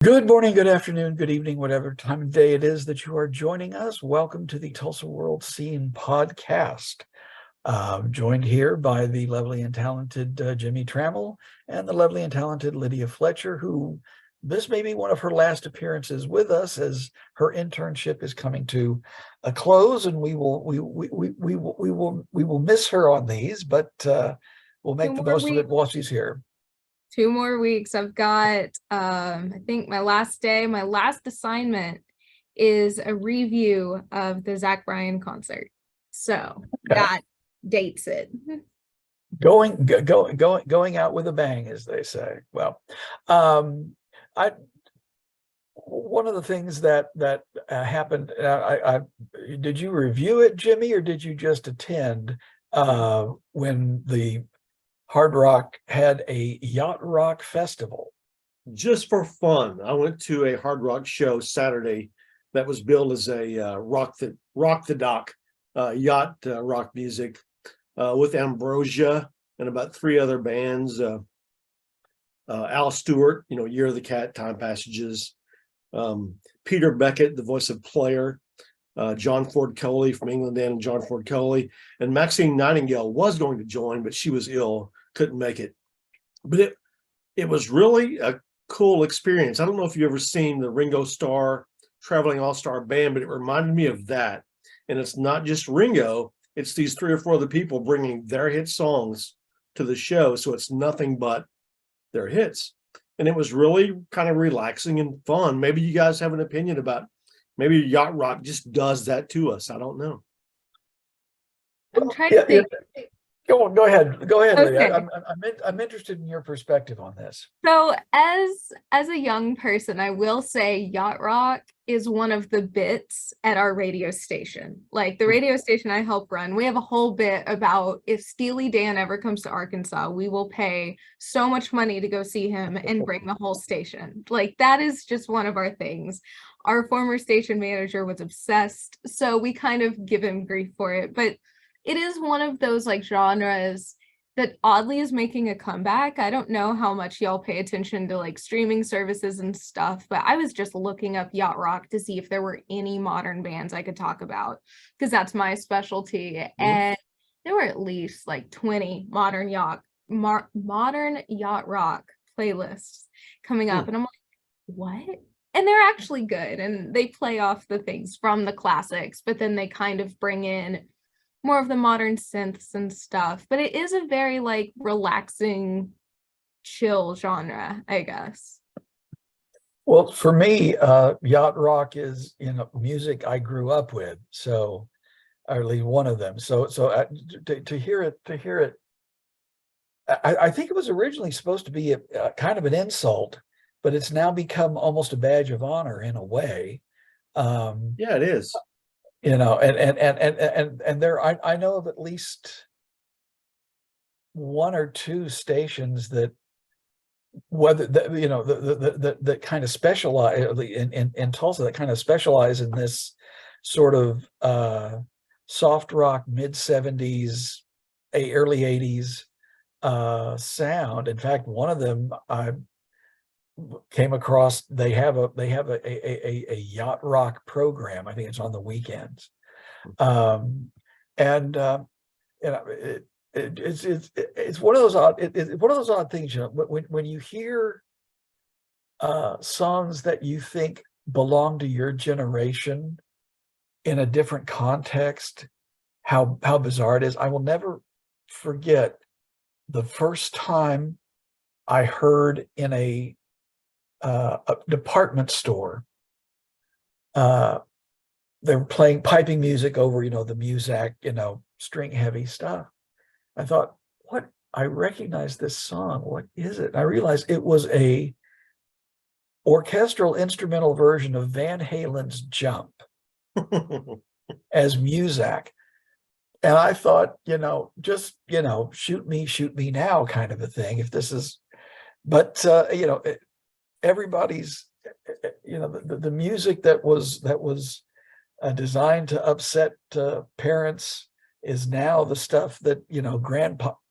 Good morning, good afternoon, good evening, whatever time of day it is that you are joining us. Welcome to the Tulsa World Scene podcast. Joined here by the lovely and talented Jimmie Tramel and the lovely and talented Lydia Fletcher, who this may be one of her last appearances with us as her internship is coming to a close, and we will miss her on these, but we'll make the most of it while she's here. 2 more weeks. I've got, I think my last assignment is a review of the Zach Bryan concert. So that dates it. Going out with a bang, as they say. Well, one of the things that happened, did you review it, Jimmie, or did you just attend when the Hard Rock had a Yacht Rock festival? Just for fun, I went to a Hard Rock show Saturday that was billed as a rock the dock yacht rock music with Ambrosia and about 3 other bands. Al Stewart, Year of the Cat, Time Passages. Peter Beckett, the voice of Player. John Ford Coley from England and John Ford Coley. And Maxine Nightingale was going to join, but she was ill, couldn't make it. But it was really a cool experience. I don't know if you've ever seen the Ringo Starr Traveling All-Star Band, but it reminded me of that. And it's not just Ringo, it's these 3 or 4 other people bringing their hit songs to the show. So it's nothing but their hits. And it was really kind of relaxing and fun. Maybe you guys have an opinion about maybe Yacht Rock just does that to us. I don't know. I'm trying to think. Go ahead, Okay. Lydia. I'm interested in your perspective on this. So as a young person, I will say Yacht Rock is one of the bits at our radio station. Like the radio station I help run, we have a whole bit about if Steely Dan ever comes to Arkansas, we will pay so much money to go see him and bring the whole station. Like that is just one of our things. Our former station manager was obsessed, so we kind of give him grief for it, but it is one of those like genres that oddly is making a comeback. I don't know how much y'all pay attention to like streaming services and stuff, but I was just looking up Yacht Rock to see if there were any modern bands I could talk about, because that's my specialty. And there were at least like 20 modern yacht rock playlists coming up. And I'm like, what? And they're actually good. And they play off the things from the classics, but then they kind of bring in more of the modern synths and stuff. But it is a very like relaxing, chill genre, I guess. Well, for me, Yacht Rock is music I grew up with, so or at least one of them. So to hear it, I think it was originally supposed to be a kind of an insult, but it's now become almost a badge of honor in a way. Yeah, it is. And there, I know of at least 1 or 2 stations that, whether that kind of specialize in Tulsa, that kind of specialize in this sort of soft rock mid-70s, early 80s sound. In fact, one of them I came across, they have a Yacht Rock program. I think it's on the weekends. It's one of those odd things, when you hear songs that you think belong to your generation in a different context, how bizarre it is. I will never forget the first time I heard in a department store, they were playing piping music over, the Muzak, string heavy stuff. I thought, I recognize this song. What is it? And I realized it was a orchestral instrumental version of Van Halen's Jump as Muzak. And I thought, just, shoot me now kind of a thing. If this is, but, everybody's, the music that was designed to upset parents is now the stuff that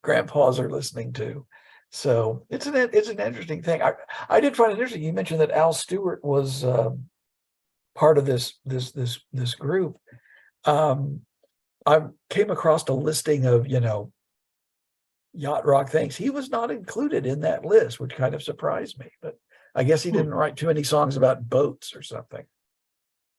grandpas are listening to. So it's an interesting thing. I did find it interesting. You mentioned that Al Stewart was part of this group. I came across a listing of, yacht rock things. He was not included in that list, which kind of surprised me. But I guess he didn't write too many songs about boats or something.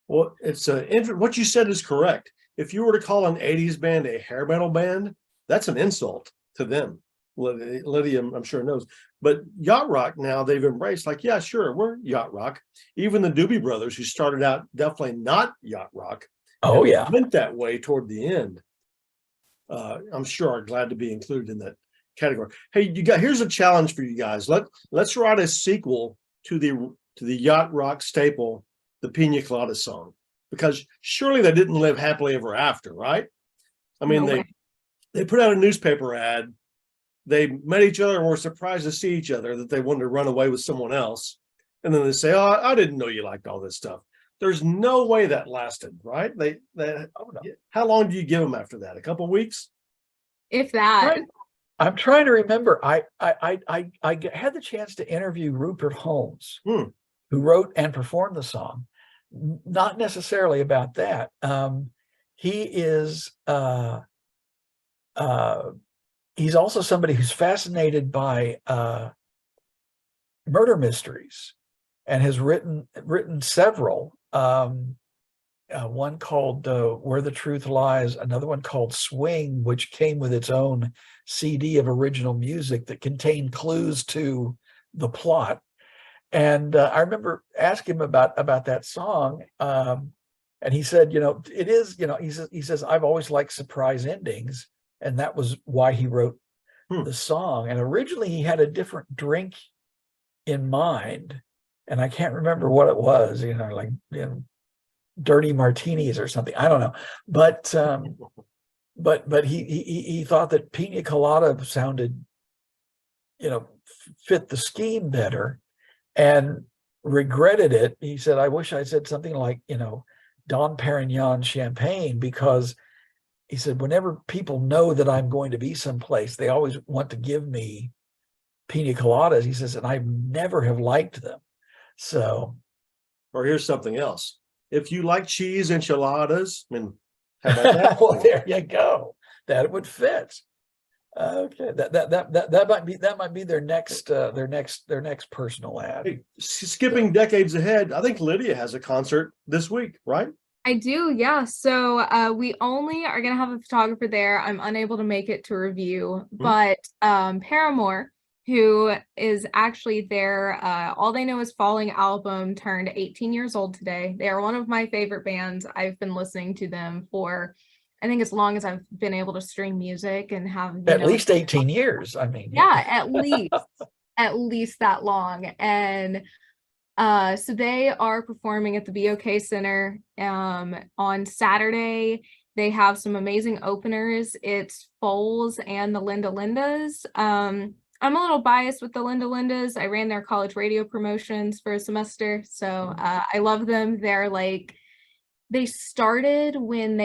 Well, it's what you said is correct. If you were to call an 80s band a hair metal band, that's an insult to them. Lydia, I'm sure knows. But yacht rock now they've embraced, like, yeah, sure, we're yacht rock. Even the Doobie Brothers, who started out definitely not yacht rock, Oh yeah, went that way toward the end. I'm sure are glad to be included in that category. Hey, here's a challenge for you guys. Let's write a sequel to the yacht rock staple, the Pina Colada song, because surely they didn't live happily ever after, right? I mean, No they put out a newspaper ad. They met each other and were surprised to see each other, that they wanted to run away with someone else. And then they say, oh, I didn't know you liked all this stuff. There's no way that lasted, right? How long do you give them after that? A couple of weeks? If that. I'm trying to remember. I had the chance to interview Rupert Holmes, who wrote and performed the song. Not necessarily about that. He is he's also somebody who's fascinated by murder mysteries and has written several. One called Where the Truth Lies, another one called Swing, which came with its own CD of original music that contained clues to the plot. And I remember asking him about that song. And he said, it is, he says, I've always liked surprise endings. And that was why he wrote the song. And originally he had a different drink in mind. And I can't remember what it was, dirty martinis or something. I don't know. But he thought that Pina Colada sounded, fit the scheme better, and regretted it. He said, I wish I said something like, Dom Perignon champagne, because he said, whenever people know that I'm going to be someplace, they always want to give me pina coladas. He says, and I never have liked them. So, or here's something else. If you like cheese enchiladas, how about that? Well, there you go. That would fit. Okay, that might be their next personal ad. Hey, skipping decades ahead, I think Lydia has a concert this week, right? I do, yeah. So we only are going to have a photographer there. I'm unable to make it to review, but Paramore, who is actually there, All They Know Is Falling album turned 18 years old today. They are one of my favorite bands. I've been listening to them for, I think, as long as I've been able to stream music and have at least 18 years. I mean, yeah, at least that long. And so they are performing at the BOK Center on Saturday. They have some amazing openers. It's Foles and the Linda Lindas. I'm a little biased with the Linda Lindas. I ran their college radio promotions for a semester, so I love them. They started when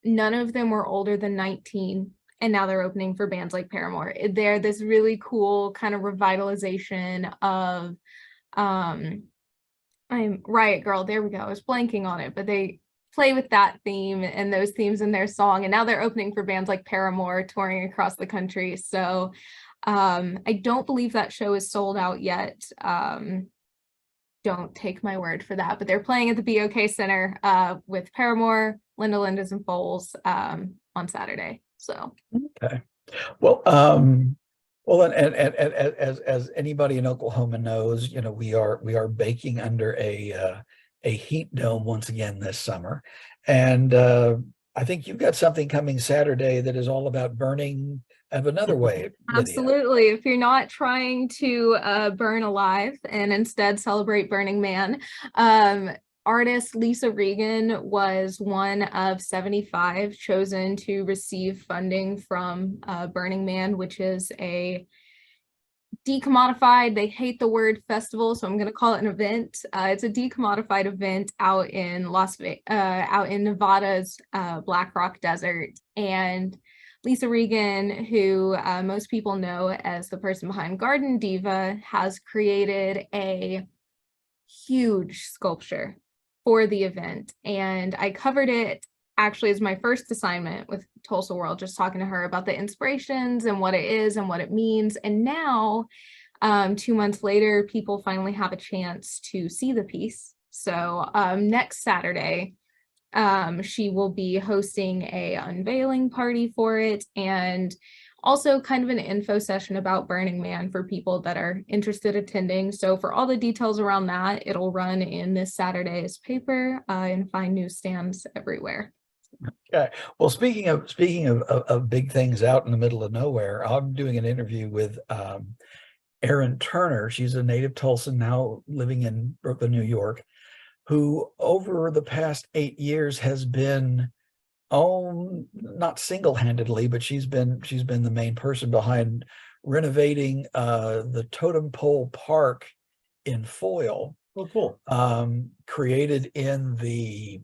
none of them were older than 19, and now they're opening for bands like Paramore. They're this really cool kind of revitalization of I'm Riot Girl. There we go. I was blanking on it, but they play with that theme and those themes in their song. And now they're opening for bands like Paramore, touring across the country. So I don't believe that show is sold out yet. Don't take my word for that, but they're playing at the BOK Center with Paramore, Linda Lindas, and Foles on Saturday. So okay. Well, and as anybody in Oklahoma knows, we are baking under a heat dome once again this summer, and I think you've got something coming Saturday that is all about burning of another way. Absolutely. If you're not trying to burn alive and instead celebrate Burning Man, artist Lisa Regan was one of 75 chosen to receive funding from Burning Man, which is a decommodified, they hate the word festival, so I'm going to call it an event. It's a decommodified event out in out in Nevada's Black Rock Desert. And Lisa Regan, who most people know as the person behind Garden Diva, has created a huge sculpture for the event. And I covered it actually as my first assignment with Tulsa World, just talking to her about the inspirations and what it is and what it means. And now, 2 months later, people finally have a chance to see the piece. So next Saturday, she will be hosting a unveiling party for it, and also kind of an info session about Burning Man for people that are interested attending. So for all the details around that, it'll run in this Saturday's paper and find newsstands everywhere. Okay. Well, speaking of big things out in the middle of nowhere, I'm doing an interview with Erin Turner. She's a native Tulsan, now living in Brooklyn, New York, who over the past 8 years has been, not single-handedly, but she's been the main person behind renovating the Totem Pole Park in Foyle. Oh, cool. Created in the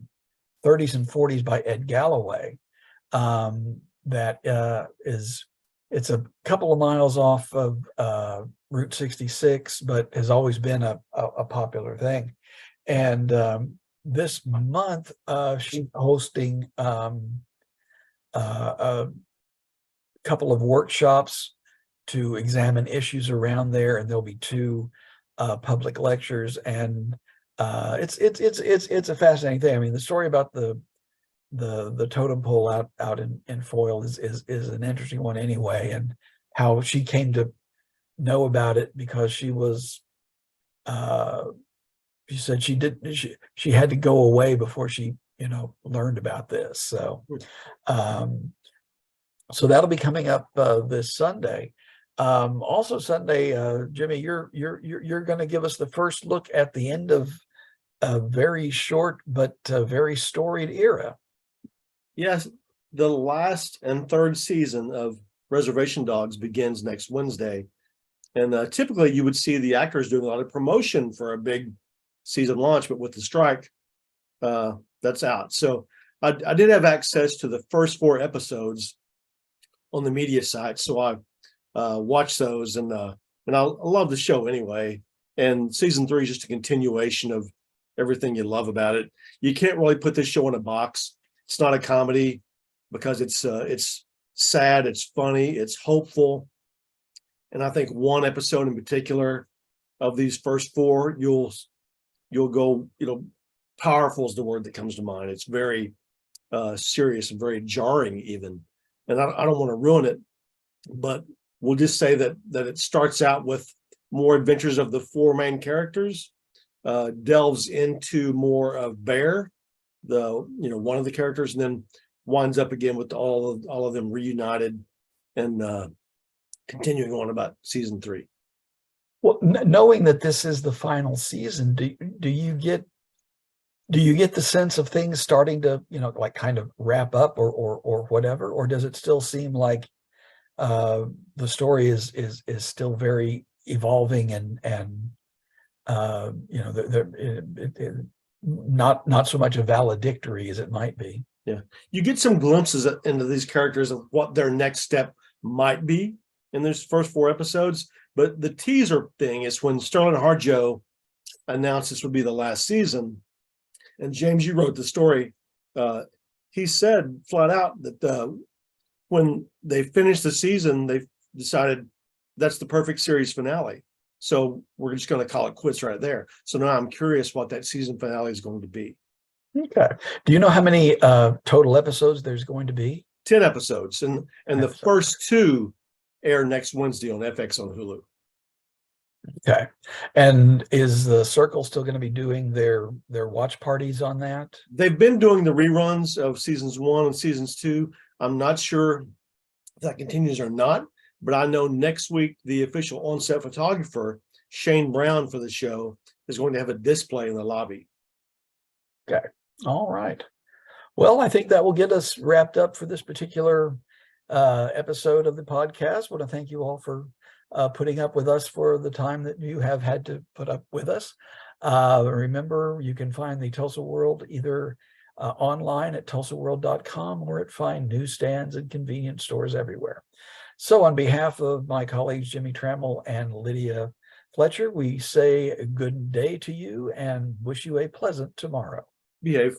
30s and 40s by Ed Galloway. It's a couple of miles off of Route 66, but has always been a popular thing. And this month, she's hosting a couple of workshops to examine issues around there, and there'll be 2 public lectures. And it's a fascinating thing. I mean, the story about the totem pole out in Foyle is an interesting one anyway, and how she came to know about it because she was she said she had to go away before she learned about this. So so that'll be coming up this Sunday. Also Sunday, Jimmie, you're going to give us the first look at the end of a very short but very storied era. Yes, the last and 3rd season of Reservation Dogs begins next Wednesday. And typically you would see the actors doing a lot of promotion for a big season launch, but with the strike, that's out. So I did have access to the first 4 episodes on the media site. So I watched those, and I love the show anyway. And season 3 is just a continuation of everything you love about it. You can't really put this show in a box. It's not a comedy because it's sad, it's funny, it's hopeful. And I think one episode in particular of these first 4, you'll go, powerful is the word that comes to mind. It's very serious and very jarring even. And I don't want to ruin it, but we'll just say that it starts out with more adventures of the 4 main characters, delves into more of Bear, one of the characters, and then winds up again with all of them reunited and continuing on about season 3. Well, knowing that this is the final season, do you get the sense of things starting to like kind of wrap up or whatever, or does it still seem like the story is still very evolving and not so much a valedictory as it might be? Yeah, you get some glimpses into these characters of what their next step might be in those first 4 episodes. But the teaser thing is when Sterling Harjo announced this would be the last season, and James, you wrote the story. He said flat out that when they finished the season, they decided that's the perfect series finale. So we're just going to call it quits right there. So now I'm curious what that season finale is going to be. Okay. Do you know how many total episodes there's going to be? 10 episodes, and the first 2 air next Wednesday on FX on Hulu. Okay. And is the Circle still going to be doing their watch parties on that? They've been doing the reruns of seasons 1 and seasons 2. I'm not sure if that continues or not, but I know next week the official on-set photographer, Shane Brown, for the show is going to have a display in the lobby. Okay. All right. Well, I think that will get us wrapped up for this particular episode of the podcast. I want to thank you all for putting up with us for the time that you have had to put up with us. Remember, you can find the Tulsa World either online at tulsaworld.com or at fine newsstands and convenience stores everywhere. So on behalf of my colleagues, Jimmie Tramel and Lydia Fletcher, we say good day to you and wish you a pleasant tomorrow. Behave.